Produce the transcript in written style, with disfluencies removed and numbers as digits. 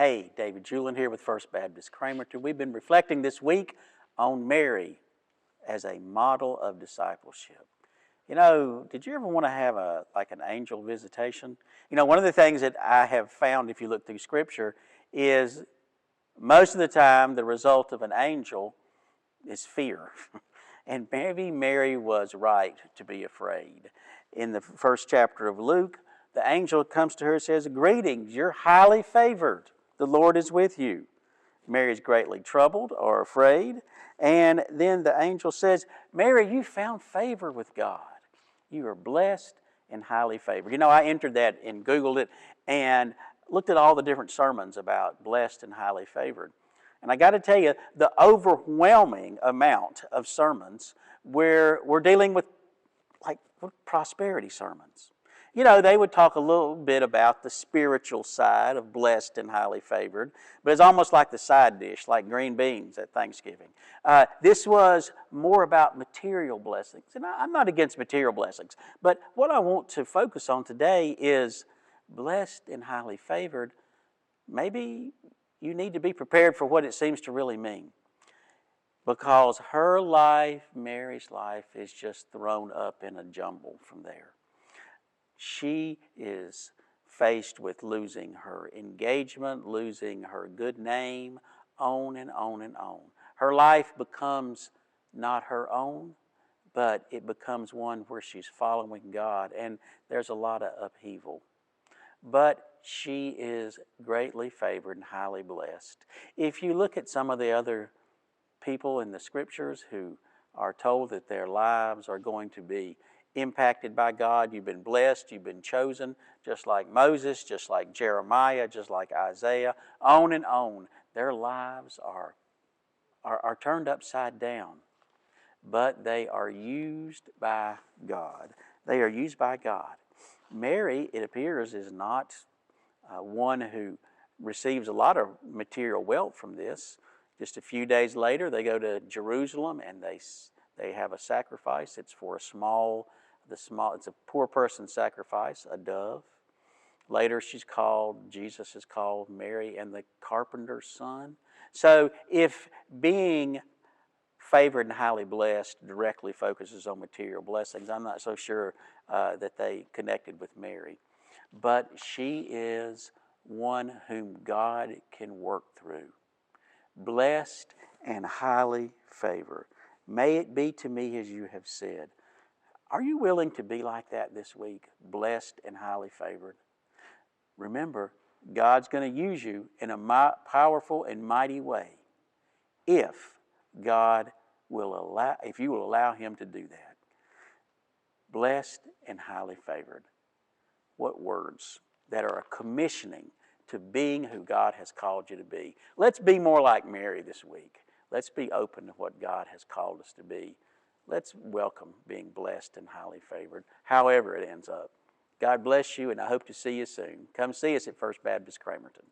Hey, David Julin here with First Baptist Cramerton. We've been reflecting this week on Mary as a model of discipleship. You know, did you ever want to have an angel visitation? You know, one of the things that I have found if you look through Scripture is most of the time the result of an angel is fear. And maybe Mary was right to be afraid. In the first chapter of Luke, the angel comes to her and says, "Greetings, you're highly favored. The Lord is with you." Mary is greatly troubled or afraid. And then the angel says, "Mary, you found favor with God. You are blessed and highly favored." You know, I entered that and Googled it and looked at all the different sermons about blessed and highly favored. And I got to tell you, the overwhelming amount of sermons where we're dealing with prosperity sermons. You know, they would talk a little bit about the spiritual side of blessed and highly favored, but it's almost like the side dish, like green beans at Thanksgiving. This was more about material blessings. And I'm not against material blessings, but what I want to focus on today is blessed and highly favored. Maybe you need to be prepared for what it seems to really mean. Because her life, Mary's life, is just thrown up in a jumble from there. She is faced with losing her engagement, losing her good name, on and on and on. Her life becomes not her own, but it becomes one where she's following God, and there's a lot of upheaval. But she is greatly favored and highly blessed. If you look at some of the other people in the Scriptures who are told that their lives are going to be impacted by God, you've been blessed, you've been chosen, just like Moses, just like Jeremiah, just like Isaiah, on and on. Their lives are turned upside down, but they are used by God. They are used by God. Mary, it appears, is not one who receives a lot of material wealth from this. Just a few days later, they go to Jerusalem and they have a sacrifice. It's for it's a poor person's sacrifice, a dove. Later, Jesus is called Mary and the carpenter's son. So if being favored and highly blessed directly focuses on material blessings, I'm not so sure that they connected with Mary. But she is one whom God can work through. Blessed and highly favored. May it be to me as you have said. Are you willing to be like that this week? Blessed and highly favored. Remember, God's going to use you in a powerful and mighty way if you will allow Him to do that. Blessed and highly favored. What words that are a commissioning to being who God has called you to be. Let's be more like Mary this week. Let's be open to what God has called us to be. Let's welcome being blessed and highly favored, however it ends up. God bless you, and I hope to see you soon. Come see us at First Baptist Cramerton.